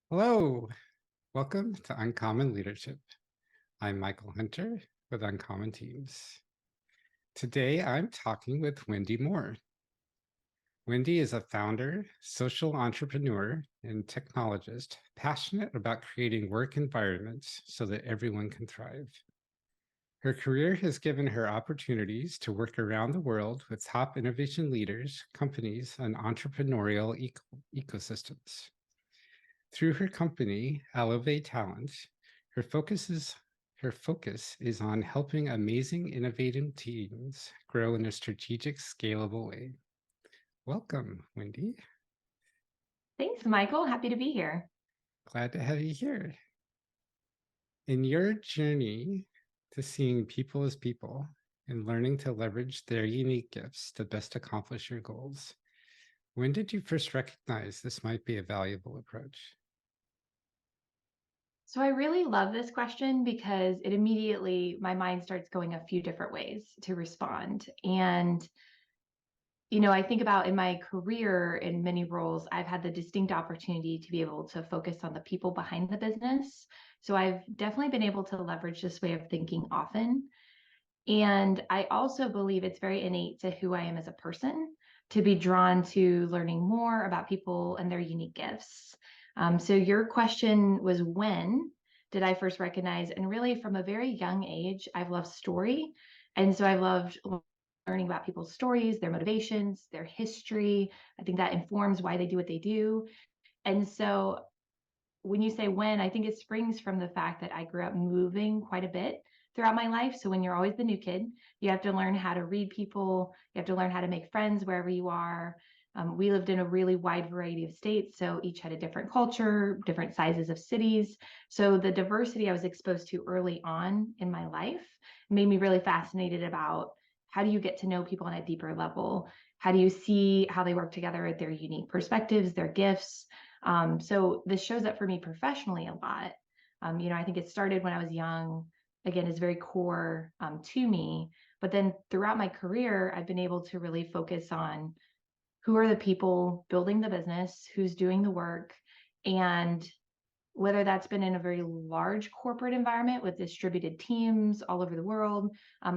Hello, welcome to Uncommon Leadership. I'm Michael Hunter with Uncommon Teams. Today I'm talking with Wendy Moore. Wendy is a founder, social entrepreneur, and technologist passionate about creating work environments so that everyone can thrive. Her career has given her opportunities to work around the world with top innovation leaders, companies, and entrepreneurial ecosystems. Through her company, Eleve Talent, her focus is her focus is on helping amazing, innovative teams grow in a strategic, scalable way. Welcome, Wendy. Thanks, Michael. Happy to be here. Glad to have you here. In your journey to seeing people as people and learning to leverage their unique gifts to best accomplish your goals, when did you first recognize this might be a valuable approach? So I really love this question because it immediately, my mind starts going a few different ways to respond. I think about in my career in many roles, I've had the distinct opportunity to be able to focus on the people behind the business. So I've definitely been able to leverage this way of thinking often. And I also believe it's very innate to who I am as a person to be drawn to learning more about people and their unique gifts. So your question was, when did I first recognize? And really, from a very young age, I've loved story. And so I loved learning about people's stories, their motivations, their history. I think that informs why they do what they do. And so when you say when, I think it springs from the fact that I grew up moving quite a bit throughout my life. So when you're always the new kid, you have to learn how to read people, you have to learn how to make friends wherever you are. We lived in a really wide variety of states, so each had a different culture, different sizes of cities. So the diversity I was exposed to early on in my life made me really fascinated about how do you get to know people on a deeper level? How do you see how they work together at their unique perspectives, their gifts? So this shows up for me professionally a lot. I think it started when I was young. Again, is very core to me. But then throughout my career, I've been able to really focus on who are the people building the business, who's doing the work, and whether that's been in a very large corporate environment with distributed teams all over the world,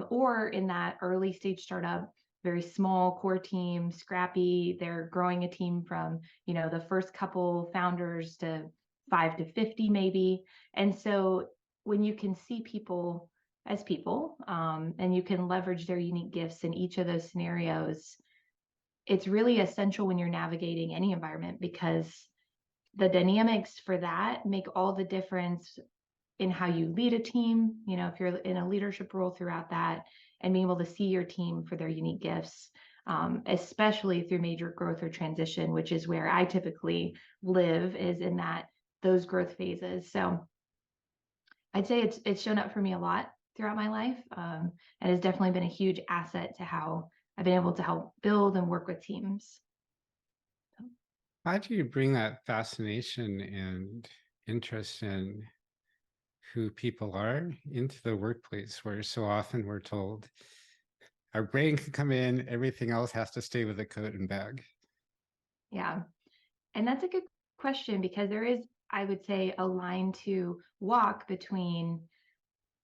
or in that early stage startup, very small core team, scrappy. They're growing a team from, the first couple founders to 5 to 50 maybe. And so when you can see people as people, and you can leverage their unique gifts in each of those scenarios, it's really essential when you're navigating any environment because the dynamics for that make all the difference in how you lead a team, if you're in a leadership role throughout that, and being able to see your team for their unique gifts, especially through major growth or transition, which is where I typically live, is in those growth phases. So I'd say it's shown up for me a lot throughout my life, and has definitely been a huge asset to how I've been able to help build and work with teams. How do you bring that fascination and interest in who people are into the workplace, where so often we're told our brain can come in, everything else has to stay with the coat and bag? Yeah. And that's a good question because there is, I would say, a line to walk between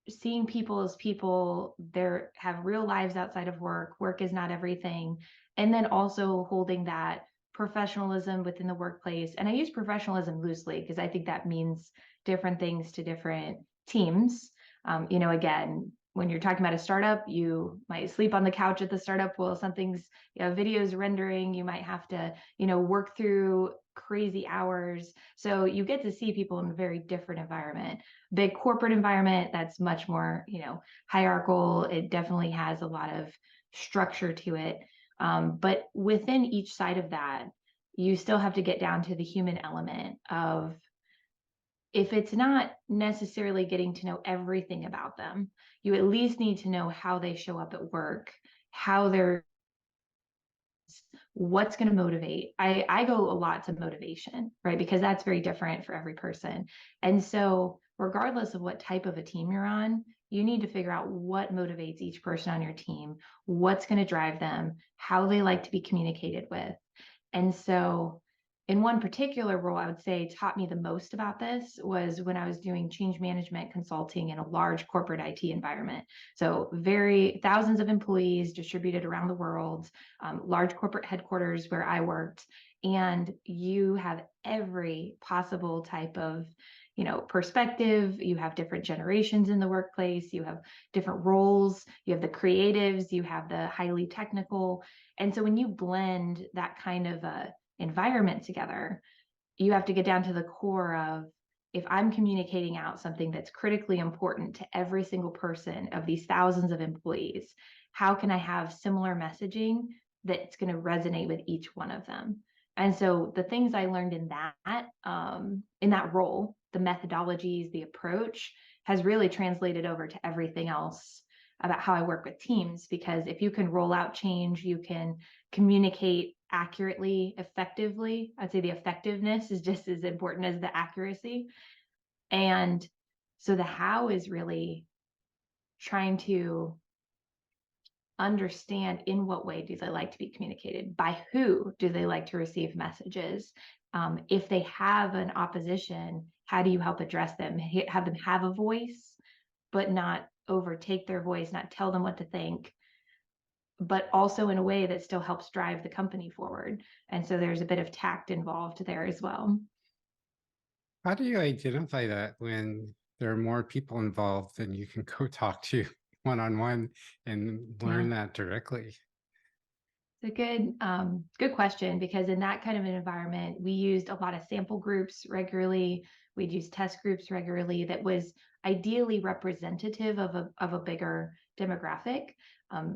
seeing people as people, they have real lives outside of work. Work is not everything. And then also holding that professionalism within the workplace. And I use professionalism loosely because I think that means different things to different teams. Again, when you're talking about a startup, you might sleep on the couch at the startup while something's, videos rendering. You might have to, work through crazy hours. So you get to see people in a very different environment. Big corporate environment that's much more, hierarchical. It definitely has a lot of structure to it. But within each side of that, you still have to get down to the human element of, if it's not necessarily getting to know everything about them, you at least need to know how they show up at work, how they're, what's going to motivate. I go a lot to motivation, right? Because that's very different for every person. And so regardless of what type of a team you're on, you need to figure out what motivates each person on your team, what's going to drive them, how they like to be communicated with. And so in one particular role, I would say taught me the most about this was when I was doing change management consulting in a large corporate IT environment. So very thousands of employees distributed around the world, large corporate headquarters where I worked, and you have every possible type of perspective. You have different generations in the workplace, you have different roles, you have the creatives, you have the highly technical. And so when you blend that kind of a environment together, you have to get down to the core of, if I'm communicating out something that's critically important to every single person of these thousands of employees, how can I have similar messaging that's going to resonate with each one of them? And so the things I learned in that role, the methodologies, the approach, has really translated over to everything else about how I work with teams. Because if you can roll out change, you can communicate accurately, effectively. I'd say the effectiveness is just as important as the accuracy. And so the how is really trying to understand, in what way do they like to be communicated, by who do they like to receive messages, if they have an opposition, how do you help address them, have them have a voice but not overtake their voice, not tell them what to think, but also in a way that still helps drive the company forward. And so there's a bit of tact involved there as well. How do you identify that when there are more people involved than you can go talk to one on one and Yeah. learn that directly? It's a good question, because in that kind of an environment, we used a lot of sample groups regularly. We'd use test groups regularly that was ideally representative of a bigger demographic.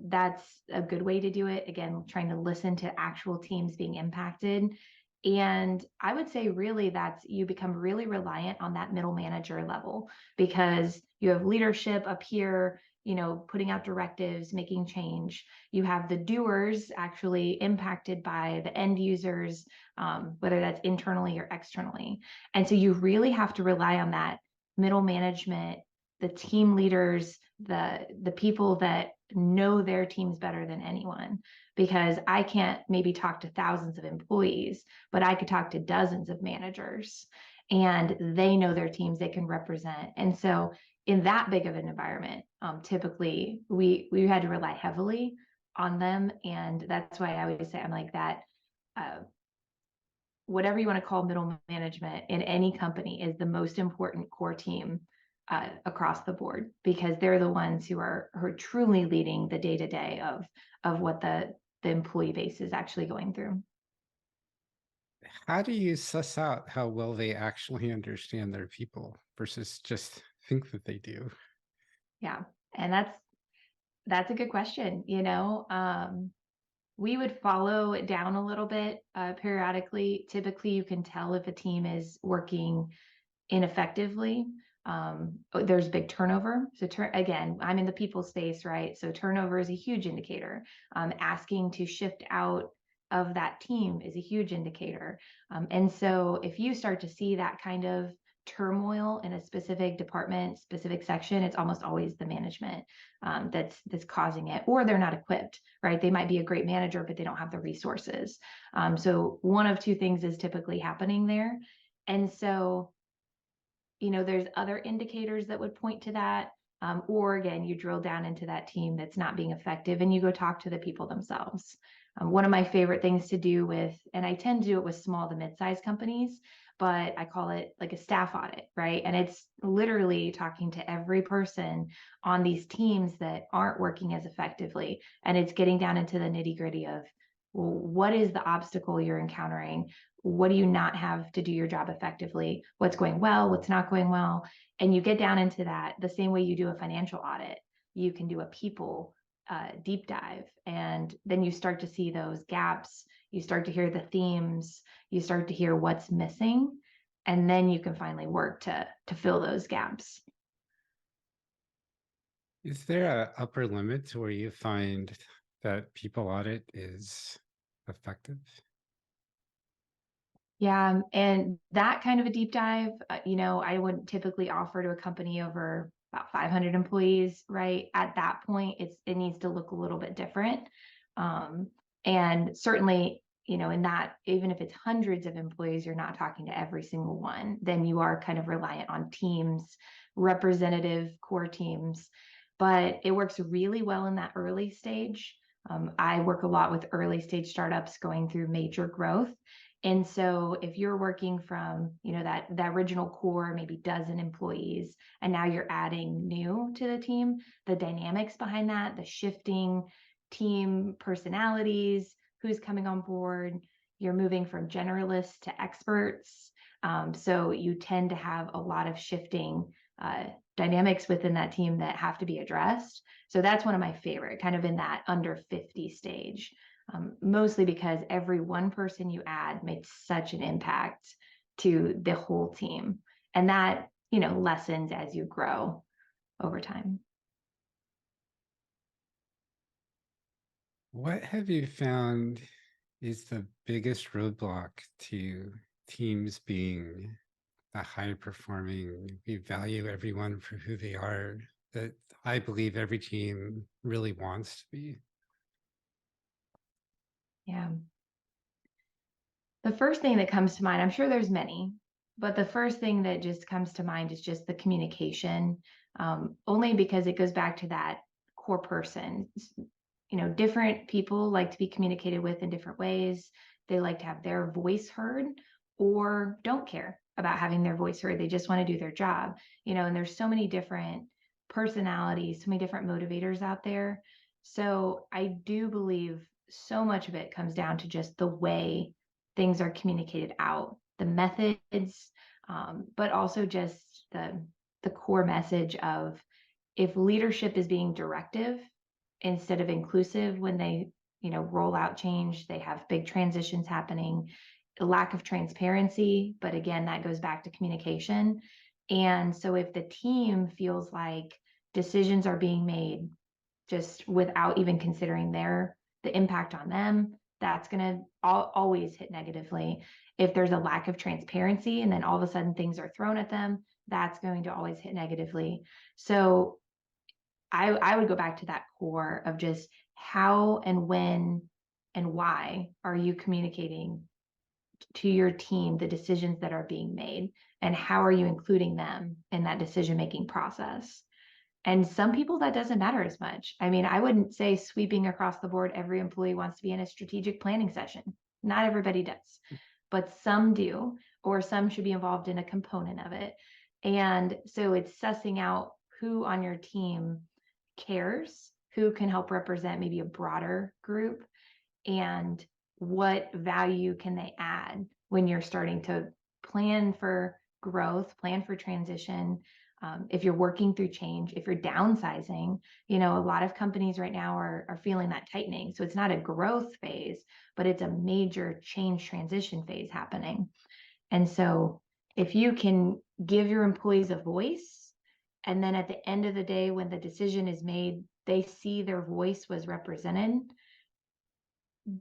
That's a good way to do it. Again, trying to listen to actual teams being impacted. And I would say really that's, you become really reliant on that middle manager level, because you have leadership up here, putting out directives, making change. You have the doers actually impacted by the end users, whether that's internally or externally. And so you really have to rely on that middle management, the team leaders, the people that know their teams better than anyone. Because I can't maybe talk to thousands of employees, but I could talk to dozens of managers, and they know their teams, they can represent. And so in that big of an environment, typically we had to rely heavily on them. And that's why I always say, I'm like that, uh, whatever you want to call middle management in any company is the most important core team across the board, because they're the ones who are truly leading the day to day of what the employee base is actually going through. How do you suss out how well they actually understand their people versus just think that they do? Yeah, and that's a good question. We would follow it down a little bit periodically. Typically, you can tell if a team is working ineffectively. There's big turnover. So again, I'm in the people space, right? So turnover is a huge indicator. Asking to shift out of that team is a huge indicator. And so if you start to see that kind of turmoil in a specific department, specific section, it's almost always the management that's causing it, or they're not equipped, right? They might be a great manager, but they don't have the resources. So one of two things is typically happening there. And so there's other indicators that would point to that. Or again, you drill down into that team that's not being effective and you go talk to the people themselves. One of my favorite things to do and I tend to do it with small to mid-sized companies, but I call it like a staff audit, right? And it's literally talking to every person on these teams that aren't working as effectively. And it's getting down into the nitty gritty of, well, what is the obstacle you're encountering? What do you not have to do your job effectively? What's going well? What's not going well? And you get down into that the same way you do a financial audit. You can do a people deep dive, and then you start to see those gaps. You start to hear the themes. You start to hear what's missing, and then you can finally work to fill those gaps. Is there a upper limit to where you find that people audit is effective? Yeah, and that kind of a deep dive, I wouldn't typically offer to a company over about 500 employees, right? At that point, it needs to look a little bit different. And certainly, and that even if it's hundreds of employees, you're not talking to every single one, then you are kind of reliant on teams, representative core teams. But it works really well in that early stage. I work a lot with early stage startups going through major growth. And so if you're working from, that original core, maybe dozen employees, and now you're adding new to the team, the dynamics behind that, the shifting team personalities, who's coming on board, you're moving from generalists to experts. So you tend to have a lot of shifting dynamics within that team that have to be addressed. So that's one of my favorite, kind of in that under 50 stage. Mostly because every one person you add makes such an impact to the whole team. And that, lessens as you grow over time. What have you found is the biggest roadblock to teams being a high performing, we value everyone for who they are, that I believe every team really wants to be? Yeah. The first thing that comes to mind, I'm sure there's many, but the first thing that just comes to mind is just the communication, only because it goes back to that core person. Different people like to be communicated with in different ways. They like to have their voice heard or don't care about having their voice heard. They just want to do their job, and there's so many different personalities, so many different motivators out there. So I do believe so much of it comes down to just the way things are communicated out, the methods, but also just the core message of, if leadership is being directive instead of inclusive when they roll out change, they have big transitions happening, a lack of transparency, but again, that goes back to communication. And so if the team feels like decisions are being made just without even considering the impact on them, that's going to always hit negatively. If there's a lack of transparency and then all of a sudden things are thrown at them, that's going to always hit negatively. So I would go back to that core of just how and when and why are you communicating to your team the decisions that are being made, and how are you including them in that decision-making process? And some people that doesn't matter as much. I mean, I wouldn't say sweeping across the board, every employee wants to be in a strategic planning session. Not everybody does, but some do, or some should be involved in a component of it. And so it's sussing out who on your team cares, who can help represent maybe a broader group, and what value can they add when you're starting to plan for growth, plan for transition. If you're working through change, if you're downsizing, a lot of companies right now are feeling that tightening. So it's not a growth phase, but it's a major change transition phase happening. And so if you can give your employees a voice, and then at the end of the day, when the decision is made, they see their voice was represented,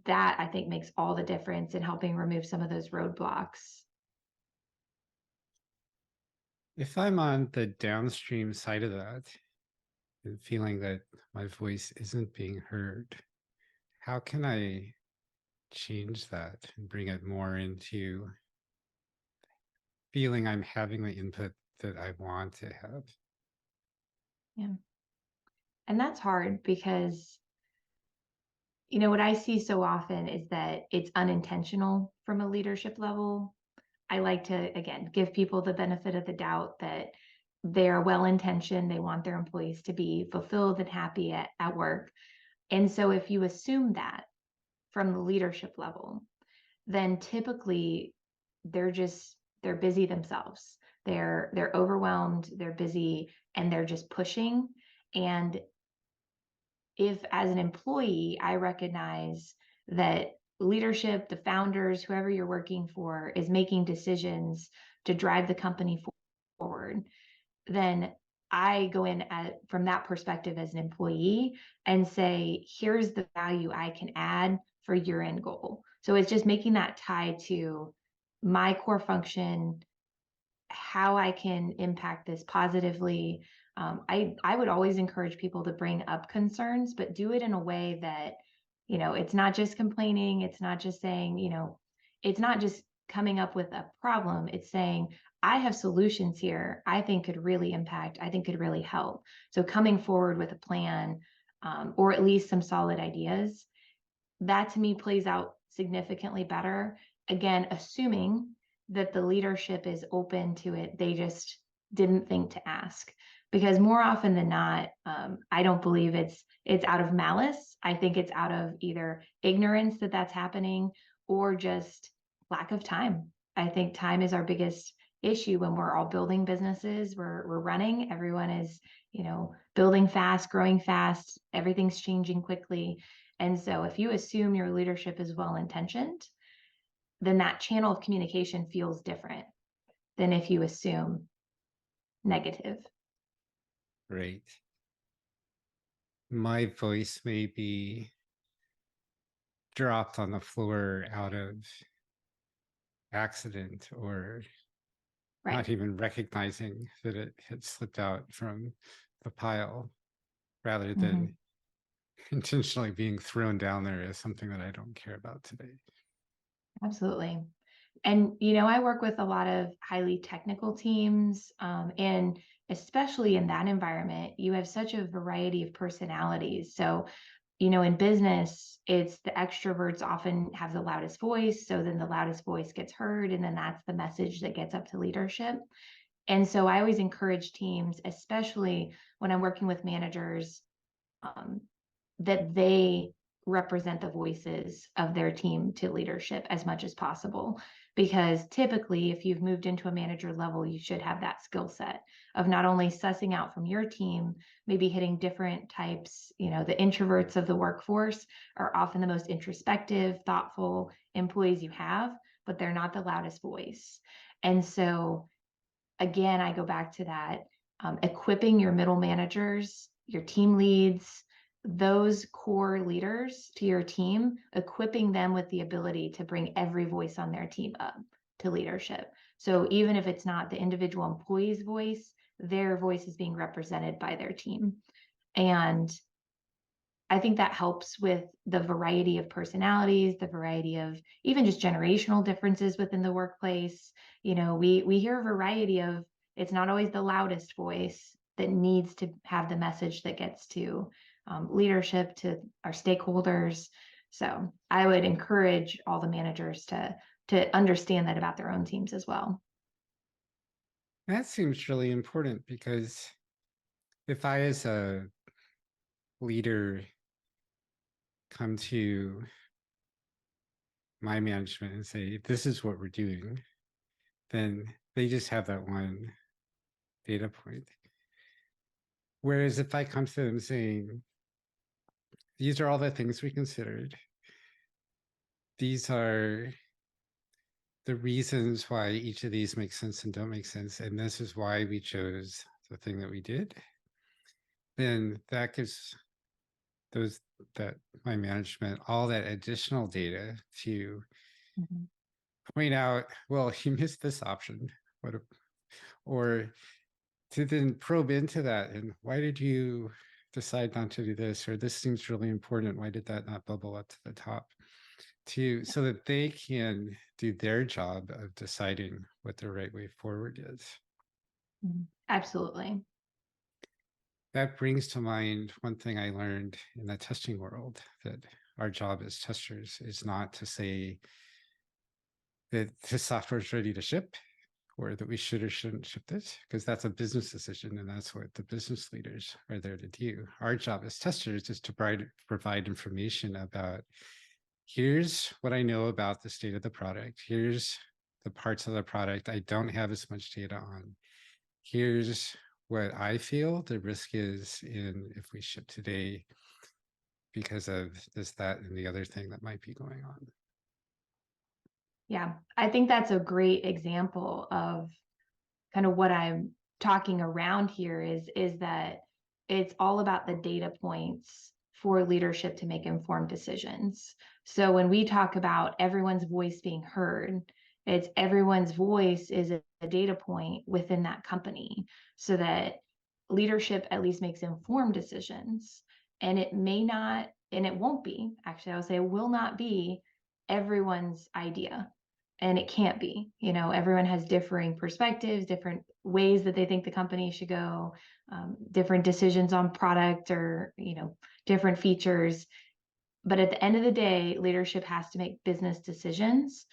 that I think makes all the difference in helping remove some of those roadblocks. If I'm on the downstream side of that and feeling that my voice isn't being heard, how can I change that and bring it more into feeling I'm having the input that I want to have? Yeah. And that's hard because, what I see so often is that it's unintentional from a leadership level. I like to, again, give people the benefit of the doubt that they're well intentioned. They want their employees to be fulfilled and happy at work. And so if you assume that from the leadership level, then typically they're busy themselves. They're overwhelmed, they're busy, and they're just pushing. And if as an employee, I recognize that leadership, the founders, whoever you're working for, is making decisions to drive the company forward, then I go in from that perspective as an employee and say, here's the value I can add for your end goal. So it's just making that tie to my core function, how I can impact this positively. I would always encourage people to bring up concerns, but do it in a way that It's not just complaining. It's not just saying, it's not just coming up with a problem. It's saying, I have solutions here I think could really impact, I think could really help. So coming forward with a plan, or at least some solid ideas, that to me plays out significantly better. Again, assuming that the leadership is open to it, they just didn't think to ask. Because more often than not, I don't believe it's out of malice. I think it's out of either ignorance that that's happening or just lack of time. I think time is our biggest issue when we're all building businesses. We're running. Everyone is, building fast, growing fast. Everything's changing quickly, and so if you assume your leadership is well-intentioned, then that channel of communication feels different than if you assume negative. Right. My voice may be dropped on the floor out of accident or Right. not even recognizing that it had slipped out from the pile rather than Mhm. intentionally being thrown down there as something that I don't care about today. Absolutely. And, I work with a lot of highly technical teams. And especially in that environment, you have such a variety of personalities. So, in business, it's the extroverts often have the loudest voice. So then the loudest voice gets heard, and then that's the message that gets up to leadership. And so I always encourage teams, especially when I'm working with managers, um, that they represent the voices of their team to leadership as much as possible. Because typically, if you've moved into a manager level, you should have that skill set of not only sussing out from your team, maybe hitting different types. The introverts of the workforce are often the most introspective, thoughtful employees you have, but they're not the loudest voice. And so again, I go back to that, equipping your middle managers, your team leads, those core leaders to your team, equipping them with the ability to bring every voice on their team up to leadership. So even if it's not the individual employee's voice, their voice is being represented by their team. And I think that helps with the variety of personalities, the variety of even just generational differences within the workplace. We hear a variety of, it's not always the loudest voice that needs to have the message that gets to leadership, to our stakeholders. So I would encourage all the managers to understand that about their own teams as well. That seems really important because if I, as a leader, come to my management and say, this is what we're doing, then they just have that one data point. Whereas if I come to them saying, these are all the things we considered, these are the reasons why each of these makes sense and don't make sense, and this is why we chose the thing that we did, then that gives those that my management all that additional data to Mhm. point out, well, you missed this option, what a, or to then probe into that and why did you decide not to do this, or this seems really important, why did that not bubble up to the top, to so that they can do their job of deciding what the right way forward is. Mhm. Absolutely. That brings to mind one thing I learned in the testing world, that our job as testers is not to say that the software is ready to ship or that we should or shouldn't ship this, because that's a business decision and that's what the business leaders are there to do. Our job as testers is to provide information about, here's what I know about the state of the product. Here's the parts of the product I don't have as much data on. Here's what I feel the risk is in if we ship today because of this, that, and the other thing that might be going on. Yeah, I think that's a great example of kind of what I'm talking around here is that it's all about the data points for leadership to make informed decisions. So when we talk about everyone's voice being heard, it's everyone's voice is a data point within that company so that leadership at least makes informed decisions. And it may not and it won't be, actually, I would say it will not be everyone's idea. And it can't be, everyone has differing perspectives, different ways that they think the company should go, different decisions on product or, different features. But at the end of the day, leadership has to make business decisions.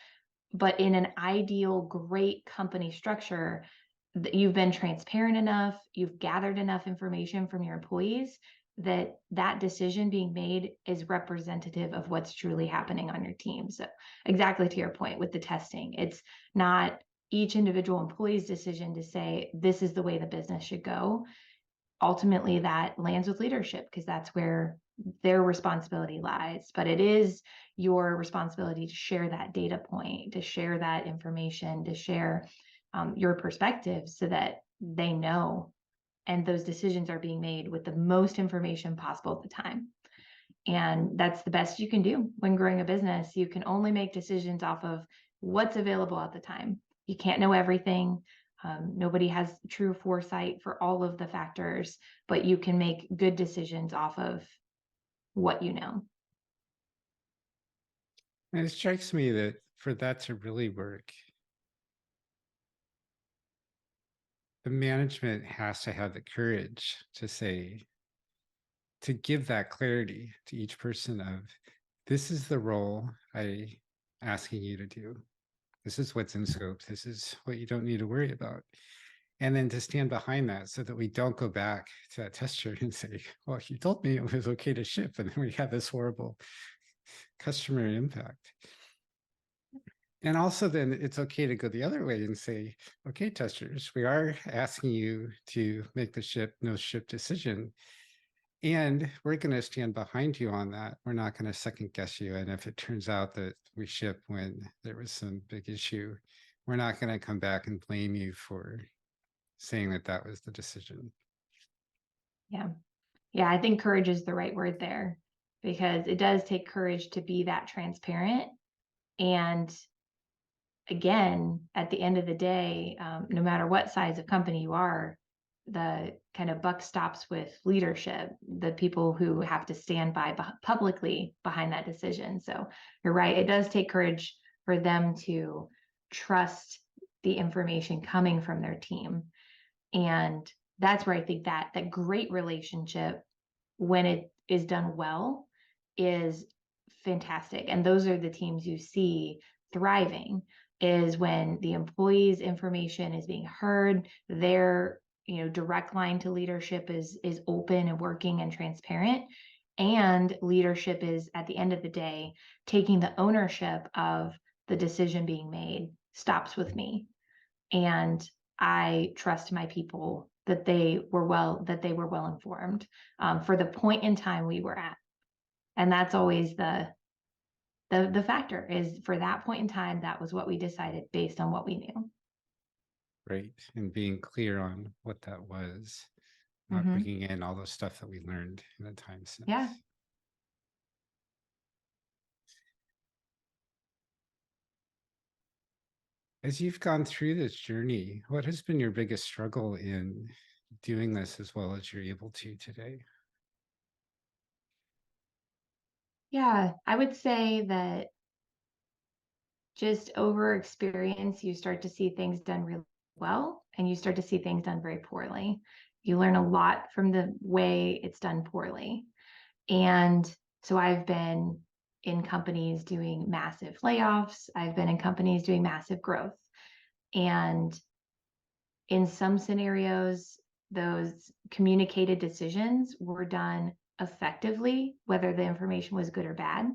But in an ideal, great company structure, you've been transparent enough, you've gathered enough information from your employees that that decision being made is representative of what's truly happening on your team. So exactly to your point with the testing, it's not each individual employee's decision to say, this is the way the business should go. Ultimately, that lands with leadership because that's where their responsibility lies. But it is your responsibility to share that data point, to share that information, to share your perspective so that they know and those decisions are being made with the most information possible at the time. And that's the best you can do when growing a business. You can only make decisions off of what's available at the time. You can't know everything. Nobody has true foresight for all of the factors, but you can make good decisions off of what you know. And it strikes me that for that to really work, the management has to have the courage to say, to give that clarity to each person of, this is the role I asking you to do. This is what's in scope. This is what you don't need to worry about. And then to stand behind that so that we don't go back to that tester and say, well, you told me it was okay to ship. And then we have this horrible customer impact. And also then it's okay to go the other way and say, okay, testers, we are asking you to make the no ship decision. And we're going to stand behind you on that. We're not going to second guess you. And if it turns out that we ship when there was some big issue, we're not going to come back and blame you for saying that that was the decision. Yeah. Yeah. I think courage is the right word there because it does take courage to be that transparent. And again, at the end of the day, no matter what size of company you are, the kind of buck stops with leadership, the people who have to stand publicly behind that decision. So you're right. It does take courage for them to trust the information coming from their team. And that's where I think that great relationship, when it is done well, is fantastic. And those are the teams you see thriving, is when the employees' information is being heard, their direct line to leadership is open and working and transparent. And leadership is, at the end of the day, taking the ownership of the decision being made stops with me. And I trust my people that they were well informed for the point in time we were at. And that's always the factor, is for that point in time, that was what we decided based on what we knew. Right. And being clear on what that was, not Mm-hmm. bringing in all the stuff that we learned in the time since. Yeah. As you've gone through this journey, what has been your biggest struggle in doing this as well as you're able to today? Yeah. I would say that just over experience, you start to see things done really well and you start to see things done very poorly. You learn a lot from the way it's done poorly. And so I've been in companies doing massive layoffs. I've been in companies doing massive growth. And in some scenarios, those communicated decisions were done effectively, whether the information was good or bad.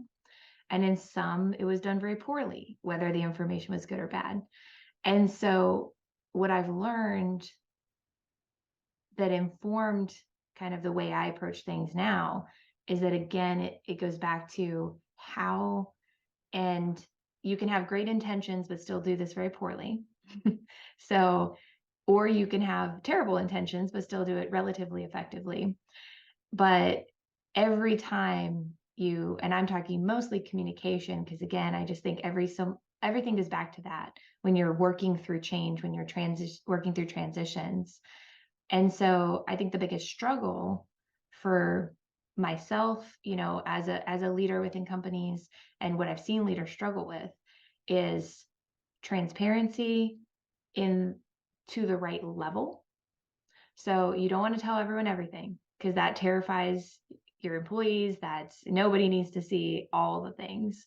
And in some, it was done very poorly, whether the information was good or bad. And so what I've learned that informed kind of the way I approach things now is that, again, it goes back to how, and you can have great intentions, but still do this very poorly. So, or you can have terrible intentions, but still do it relatively effectively. But every time and I'm talking mostly communication, because again, I just think everything goes back to that when you're working through change, when you're working through transitions. And so I think the biggest struggle for myself, as a leader within companies, and what I've seen leaders struggle with is transparency in to the right level. So you don't want to tell everyone everything, because that terrifies your employees. That's nobody needs to see all the things,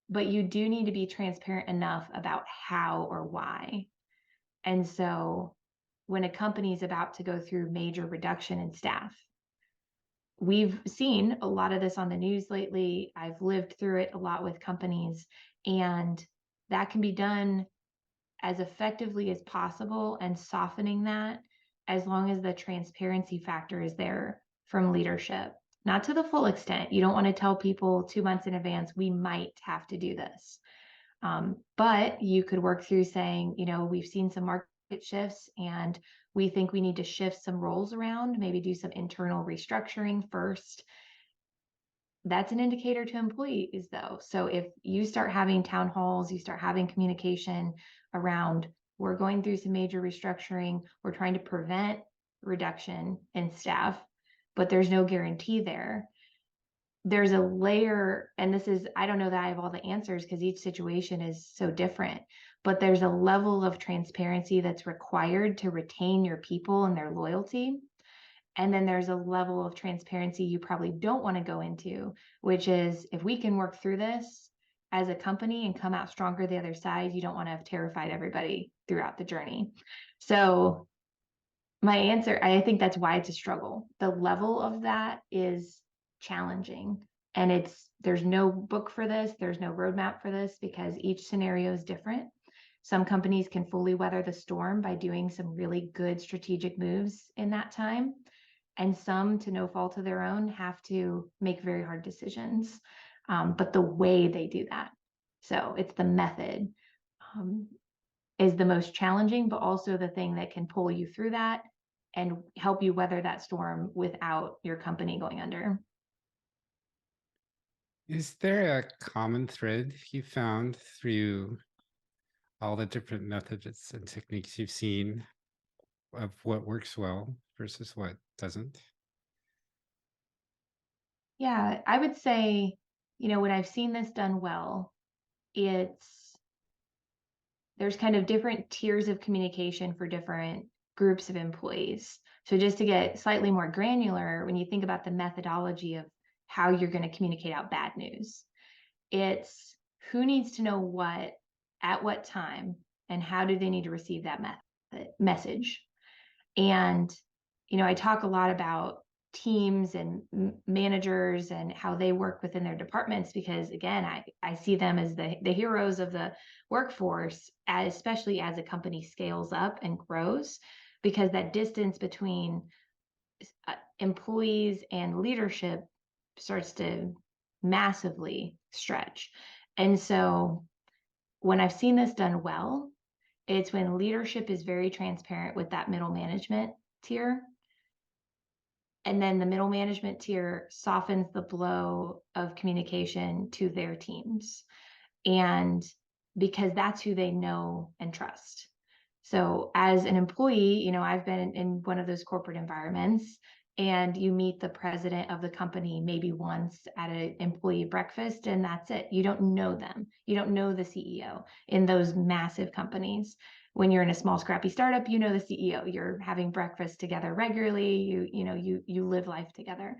but you do need to be transparent enough about how or why. And so when a company is about to go through major reduction in staff, we've seen a lot of this on the news lately. I've lived through it a lot with companies, and that can be done as effectively as possible and softening that, as long as the transparency factor is there from leadership. Not to the full extent. You don't want to tell people 2 months in advance, we might have to do this. But you could work through saying, we've seen some market shifts and we think we need to shift some roles around, maybe do some internal restructuring first. That's an indicator to employees, though. So if you start having town halls, you start having communication around, we're going through some major restructuring, we're trying to prevent reduction in staff, but there's no guarantee there. There's a layer, and this is, I don't know that I have all the answers because each situation is so different, but there's a level of transparency that's required to retain your people and their loyalty. And then there's a level of transparency you probably don't want to go into, which is, if we can work through this as a company and come out stronger the other side, you don't want to have terrified everybody throughout the journey. So my answer, I think that's why it's a struggle. The level of that is challenging. And there's no book for this, there's no roadmap for this, because each scenario is different. Some companies can fully weather the storm by doing some really good strategic moves in that time. And some, to no fault of their own, have to make very hard decisions. But the way they do that, so it's the method, is the most challenging, but also the thing that can pull you through that and help you weather that storm without your company going under. Is there a common thread you found through all the different methods and techniques you've seen of what works well versus what doesn't? Yeah, I would say, when I've seen this done well, there's kind of different tiers of communication for different groups of employees. So just to get slightly more granular, when you think about the methodology of how you're going to communicate out bad news, it's who needs to know what at what time, and how do they need to receive that message. And I talk a lot about teams and managers and how they work within their departments, because again, I see them as the heroes of the workforce, especially as a company scales up and grows, because that distance between employees and leadership starts to massively stretch. And so when I've seen this done well, it's when leadership is very transparent with that middle management tier. And then the middle management tier softens the blow of communication to their teams. And because that's who they know and trust. So as an employee, I've been in one of those corporate environments, and you meet the president of the company maybe once at an employee breakfast, and that's it. You don't know them. You don't know the CEO in those massive companies. When you're in a small scrappy startup, you know the CEO. You're having breakfast together regularly. You live life together.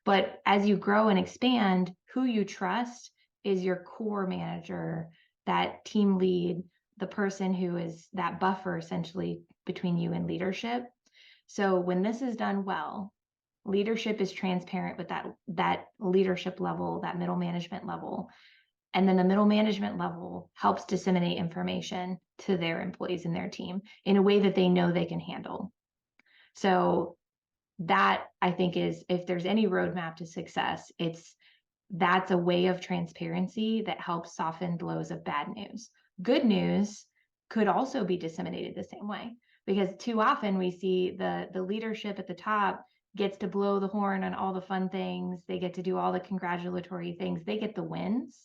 But as you grow and expand, who you trust is your core manager, that team lead, the person who is that buffer essentially between you and leadership. So when this is done well, leadership is transparent with that leadership level, that middle management level. And then the middle management level helps disseminate information to their employees and their team in a way that they know they can handle. So that, I think, is, if there's any roadmap to success, that's a way of transparency that helps soften blows of bad news. Good news could also be disseminated the same way, because too often we see the leadership at the top gets to blow the horn on all the fun things. They get to do all the congratulatory things. They get the wins.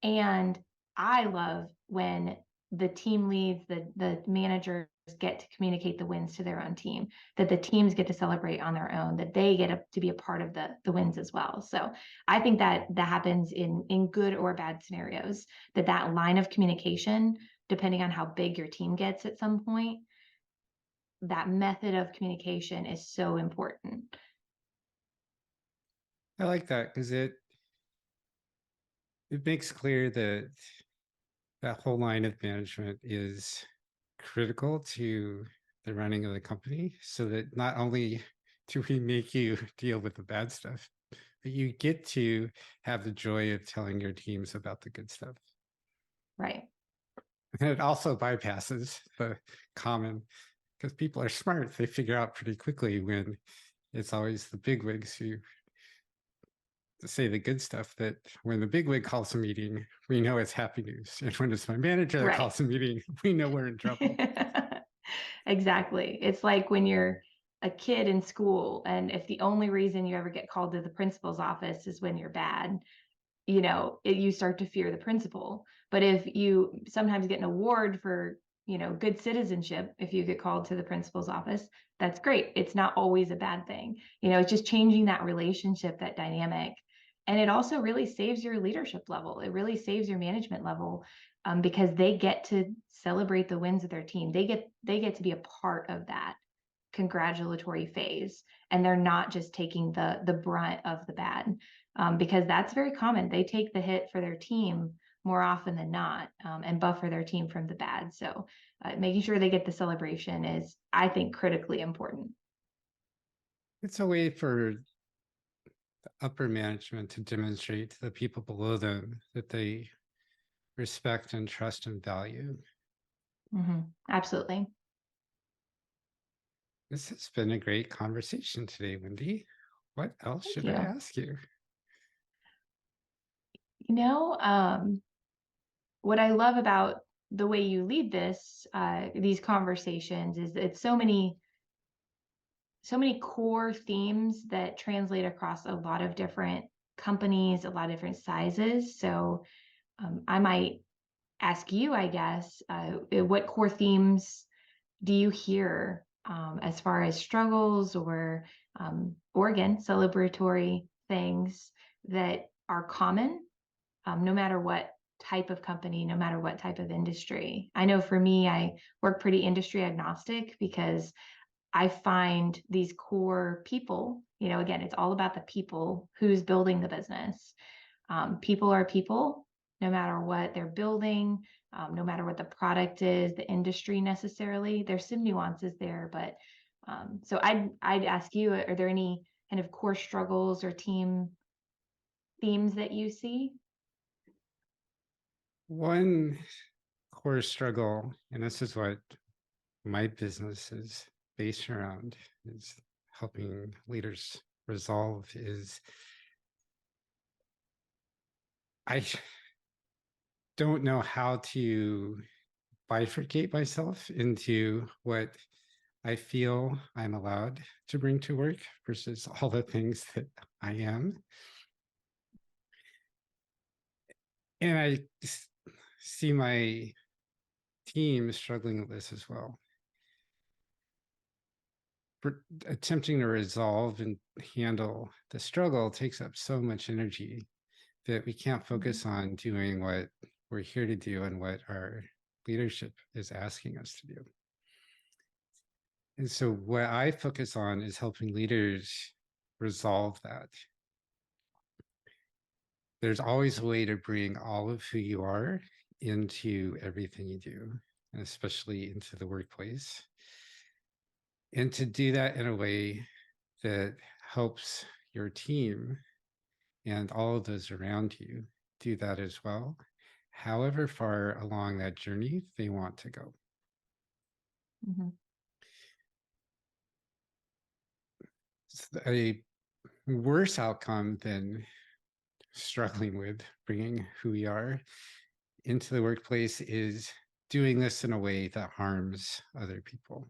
And I love when the team leads, the managers get to communicate the wins to their own team, that the teams get to celebrate on their own, that they get to be a part of the wins as well. So I think that happens in good or bad scenarios, that line of communication, depending on how big your team gets at some point, that method of communication is so important. I like that because it makes clear that that whole line of management is critical to the running of the company, so that not only do we make you deal with the bad stuff, but you get to have the joy of telling your teams about the good stuff. Right. And it also bypasses the common, because people are smart. They figure out pretty quickly when it's always the bigwigs who say the good stuff, that when the bigwig calls a meeting, we know it's happy news. And when it's my manager that Right. calls a meeting, we know we're in trouble. Exactly. It's like when you're a kid in school, and if the only reason you ever get called to the principal's office is when you're bad, you start to fear the principal. But if you sometimes get an award for, good citizenship, if you get called to the principal's office, that's great. It's not always a bad thing. It's just changing that relationship, that dynamic. And it also really saves your leadership level. It really saves your management level, because they get to celebrate the wins of their team. They get to be a part of that congratulatory phase, and they're not just taking the brunt of the bad, because that's very common. They take the hit for their team more often than not, and buffer their team from the bad. So making sure they get the celebration is, I think, critically important. It's a way for upper management to demonstrate to the people below them that they respect and trust and value. Absolutely. This has been a great conversation today, Wendy. What else Thank should I you. ask you? You know, what I love about the way you lead these conversations, is it's so many core themes that translate across a lot of different companies, a lot of different sizes. So I might ask you, I guess, what core themes do you hear, as far as struggles, or again, celebratory things that are common, no matter what type of company, no matter what type of industry? I know for me, I work pretty industry agnostic, because I find these core people, again, it's all about the people who's building the business. People are people, no matter what they're building, no matter what the product is, the industry necessarily. There's some nuances there, but so I'd ask you, are there any kind of core struggles or team themes that you see? One core struggle, and this is what my business is based around, is helping leaders resolve, is I don't know how to bifurcate myself into what I feel I'm allowed to bring to work versus all the things that I am. And see my team struggling with this as well. Attempting to resolve and handle the struggle takes up so much energy that we can't focus on doing what we're here to do and what our leadership is asking us to do. And so what I focus on is helping leaders resolve that. There's always a way to bring all of who you are into everything you do, and especially into the workplace. And to do that in a way that helps your team and all of those around you do that as well, however far along that journey they want to go. Mm-hmm. It's a worse outcome than struggling with bringing who we are into the workplace is doing this in a way that harms other people.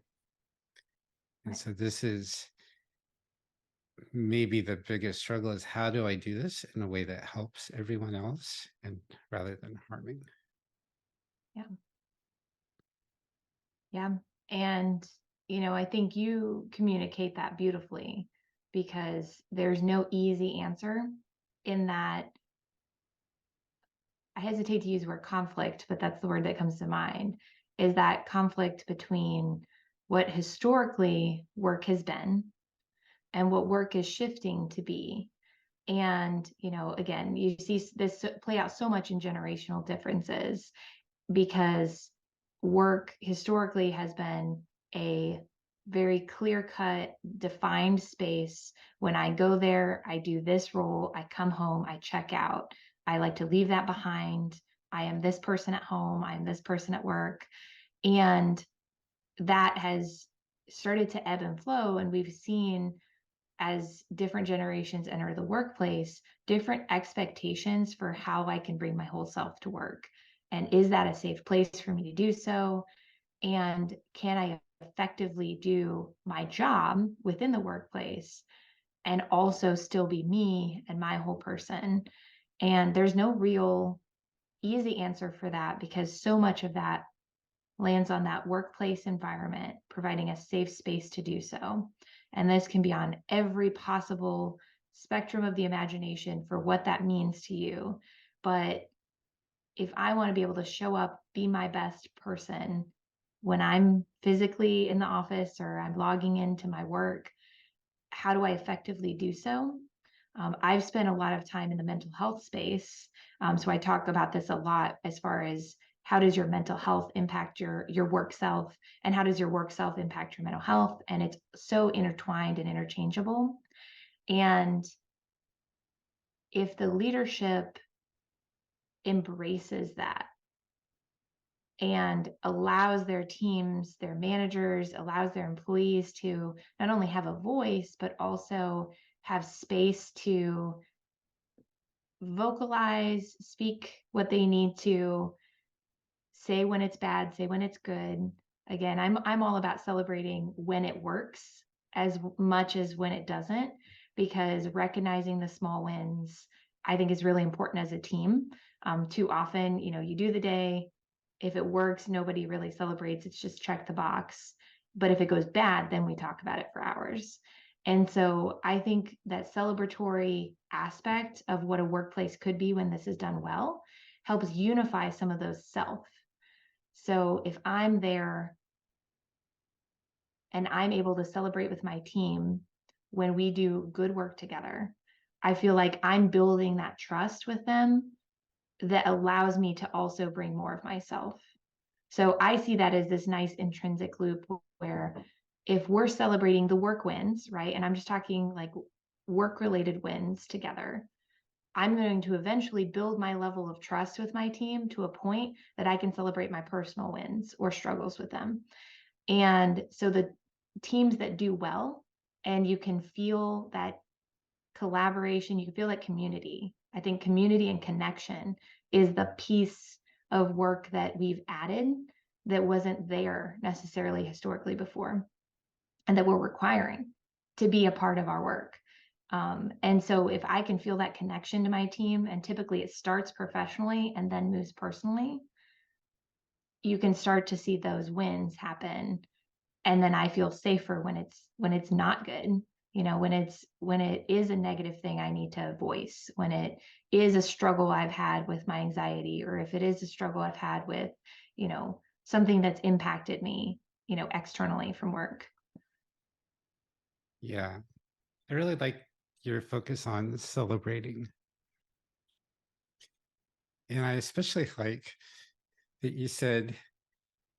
And Right. so this is maybe the biggest struggle, is how do I do this in a way that helps everyone else and rather than harming? Yeah. Yeah. And, I think you communicate that beautifully because there's no easy answer in that. I hesitate to use the word conflict, but that's the word that comes to mind, is that conflict between what historically work has been and what work is shifting to be. And, again, you see this play out so much in generational differences because work historically has been a very clear cut, defined space. When I go there, I do this role, I come home, I check out. I like to leave that behind. I am this person at home, I am this person at work. And that has started to ebb and flow. And we've seen as different generations enter the workplace, different expectations for how I can bring my whole self to work. And is that a safe place for me to do so? And can I effectively do my job within the workplace and also still be me and my whole person? And there's no real easy answer for that because so much of that lands on that workplace environment, providing a safe space to do so. And this can be on every possible spectrum of the imagination for what that means to you. But if I want to be able to show up, be my best person when I'm physically in the office or I'm logging into my work, how do I effectively do so? I've spent a lot of time in the mental health space. So I talk about this a lot as far as how does your mental health impact your work self, and how does your work self impact your mental health? And it's so intertwined and interchangeable. And if the leadership embraces that and allows their teams, their managers, allows their employees to not only have a voice, but also have space to vocalize, speak what they need to, say when it's bad, say when it's good. Again, I'm all about celebrating when it works as much as when it doesn't, because recognizing the small wins I think is really important as a team. Too often, you do the day, if it works, nobody really celebrates. It's just check the box. But if it goes bad, then we talk about it for hours. And so I think that celebratory aspect of what a workplace could be when this is done well helps unify some of those self. So if I'm there and I'm able to celebrate with my team when we do good work together, I feel like I'm building that trust with them that allows me to also bring more of myself. So I see that as this nice intrinsic loop where if we're celebrating the work wins, right? And I'm just talking like work related wins together, I'm going to eventually build my level of trust with my team to a point that I can celebrate my personal wins or struggles with them. And so the teams that do well, and you can feel that collaboration, you can feel that community. I think community and connection is the piece of work that we've added that wasn't there necessarily historically before, and that we're requiring to be a part of our work. And so if I can feel that connection to my team, and typically it starts professionally and then moves personally, you can start to see those wins happen. And then I feel safer when it's not good. When it is a negative thing I need to voice, when it is a struggle I've had with my anxiety, or if it is a struggle I've had with, something that's impacted me, externally from work. Yeah, I really like your focus on celebrating. And I especially like that you said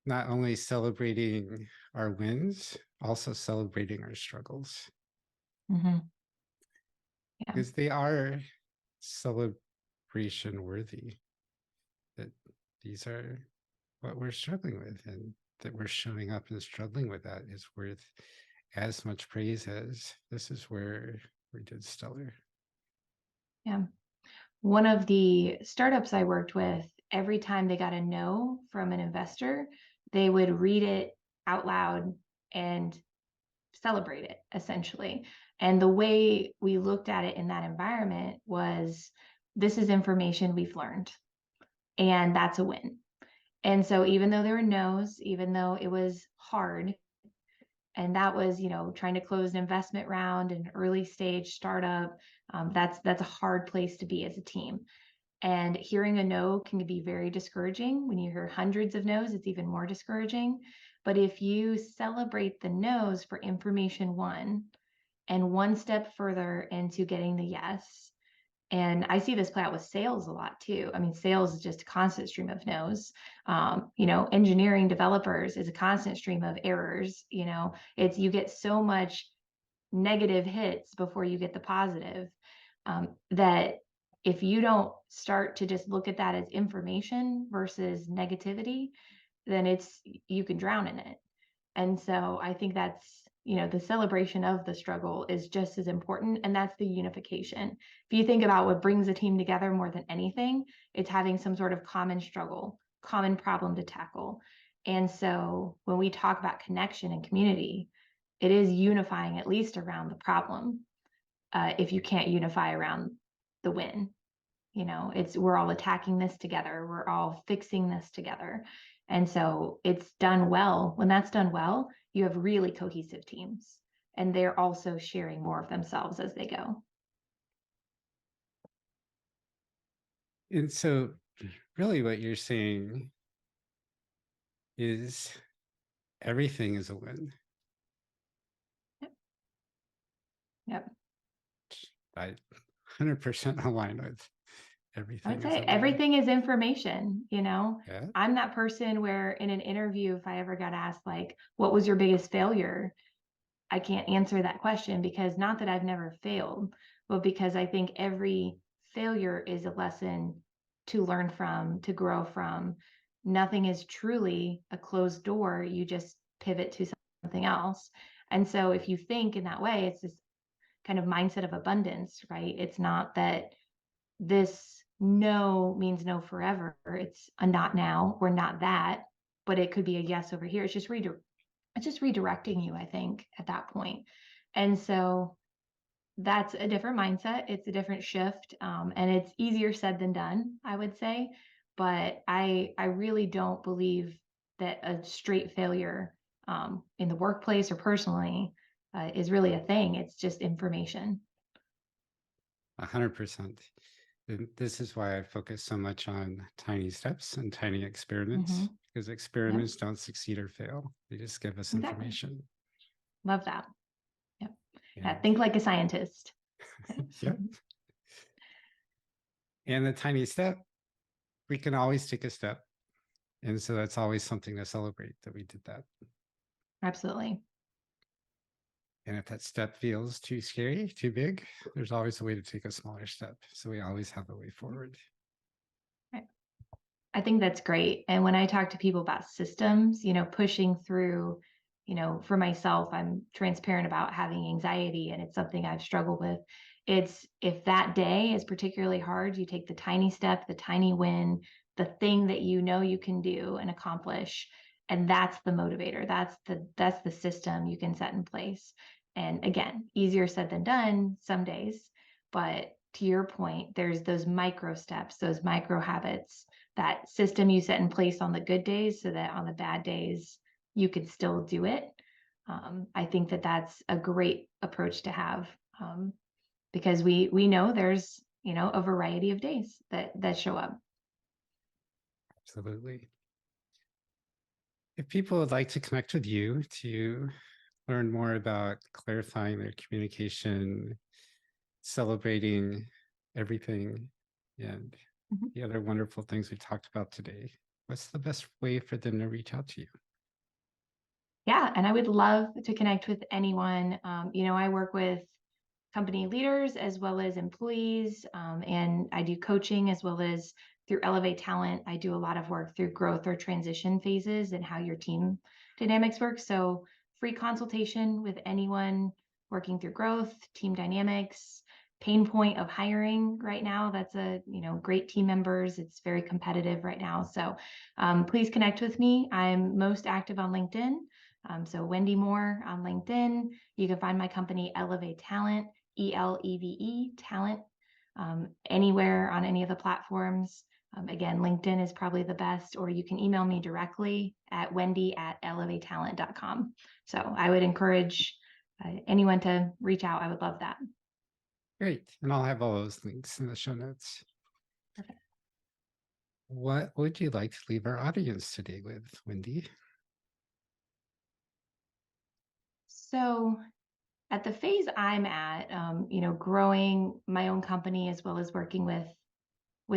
not only celebrating our wins, also celebrating our struggles, Mm-hmm. Yeah. because they are celebration worthy. That these are what we're struggling with, and that we're showing up and struggling with that is worth as much praise as this is where we did stellar. Yeah. One of the startups I worked with, every time they got a no from an investor, they would read it out loud and celebrate it essentially. And the way we looked at it in that environment was, this is information we've learned, and that's a win. And so even though there were no's, even though it was hard, and that was, trying to close an investment round, an early stage startup, that's a hard place to be as a team. And hearing a no can be very discouraging. When you hear hundreds of no's, it's even more discouraging. But if you celebrate the no's for information one and one step further into getting the yes, and I see this play out with sales a lot too. I mean, sales is just a constant stream of no's. Engineering developers is a constant stream of errors. It's you get so much negative hits before you get the positive, that if you don't start to just look at that as information versus negativity, then you can drown in it. And so I think that's, the celebration of the struggle is just as important. And that's the unification. If you think about what brings a team together more than anything, it's having some sort of common struggle, common problem to tackle. And so when we talk about connection and community, it is unifying at least around the problem. If you can't unify around the win, we're all attacking this together, we're all fixing this together. And so it's done well. When that's done well, you have really cohesive teams, and they're also sharing more of themselves as they go. And so, really, what you're saying is everything is a win. Yep. I 100% align with I everything would is say a win. everything is information. Yeah. I'm that person where in an interview, if I ever got asked, like, what was your biggest failure? I can't answer that question, because not that I've never failed, but because I think every failure is a lesson to learn from, to grow from. Nothing is truly a closed door. You just pivot to something else. And so if you think in that way, it's this kind of mindset of abundance, right? It's not that this no means no forever. It's a not now or not that, but it could be a yes over here. It's just redirecting you, I think, at that point. And so that's a different mindset. It's a different shift, and it's easier said than done, I would say. But I really don't believe that a straight failure, in the workplace or personally, is really a thing. It's just information. 100%. And this is why I focus so much on tiny steps and tiny experiments, because Yep, experiments don't succeed or fail. They just give us exactly. information. Love that. Yep. Yeah, And think like a scientist. yeah. And the tiny step, we can always take a step. And so that's always something to celebrate that we did that. Absolutely. And if that step feels too scary, too big, there's always a way to take a smaller step. So we always have a way forward. Right. I think that's great. And when I talk to people about systems, pushing through, for myself, I'm transparent about having anxiety, and it's something I've struggled with. It's if that day is particularly hard, you take the tiny step, the tiny win, the thing that you can do and accomplish. And that's the motivator. That's the system you can set in place. And again, easier said than done some days. But to your point, there's those micro steps, those micro habits, that system you set in place on the good days so that on the bad days you could still do it. I think that that's a great approach to have, because we know there's a variety of days that show up. Absolutely. If people would like to connect with you to learn more about clarifying their communication, celebrating everything, and Mhm. the other wonderful things we talked about today, what's the best way for them to reach out to you? Yeah, and I would love to connect with anyone. I work with company leaders as well as employees, and I do coaching as well as through Eleve Talent. I do a lot of work through growth or transition phases and how your team dynamics work. So free consultation with anyone working through growth, team dynamics, pain point of hiring right now. That's great team members. It's very competitive right now. So please connect with me. I'm most active on LinkedIn. So Wendy Moore on LinkedIn. You can find my company Eleve Talent, ELEVE Talent, anywhere on any of the platforms. Again, LinkedIn is probably the best, or you can email me directly at wendy@elevetalent.com. So I would encourage anyone to reach out. I would love that. Great. And I'll have all those links in the show notes. Perfect. What would you like to leave our audience today with, Wendy? So at the phase I'm at, growing my own company as well as working with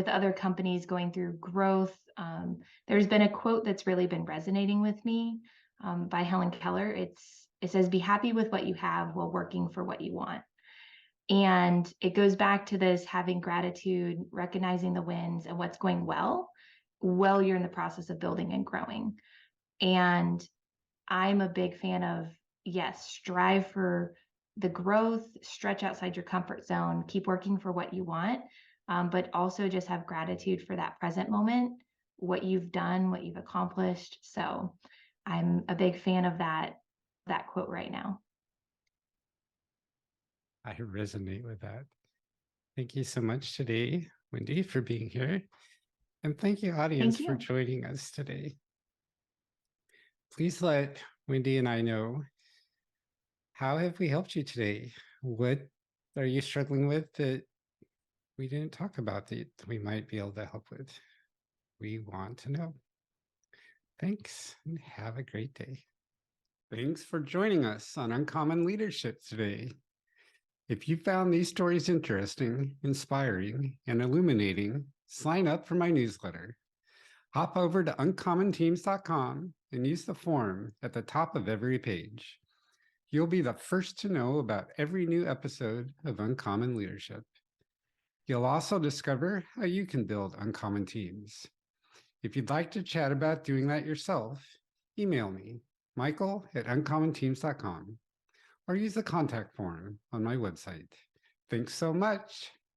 other companies going through growth, there's been a quote that's really been resonating with me by Helen Keller. It says, "Be happy with what you have while working for what you want." And it goes back to this having gratitude, recognizing the wins and what's going well while you're in the process of building and growing. And I'm a big fan of, yes, strive for the growth, stretch outside your comfort zone, keep working for what you want, but also just have gratitude for that present moment, what you've done, what you've accomplished. So I'm a big fan of that quote right now. I resonate with that. Thank you so much today, Wendy, for being here. And thank you, audience, Thank for you. joining us today. Please let Wendy and I know, how have we helped you today? What are you struggling with that we didn't talk about that we might be able to help with? We want to know. Thanks, and have a great day. Thanks for joining us on Uncommon Leadership today. If you found these stories interesting, inspiring, and illuminating, sign up for my newsletter. Hop over to uncommonteams.com and use the form at the top of every page. You'll be the first to know about every new episode of Uncommon Leadership. You'll also discover how you can build uncommon teams. If you'd like to chat about doing that yourself, email me, michael@uncommonteams.com, or use the contact form on my website. Thanks so much.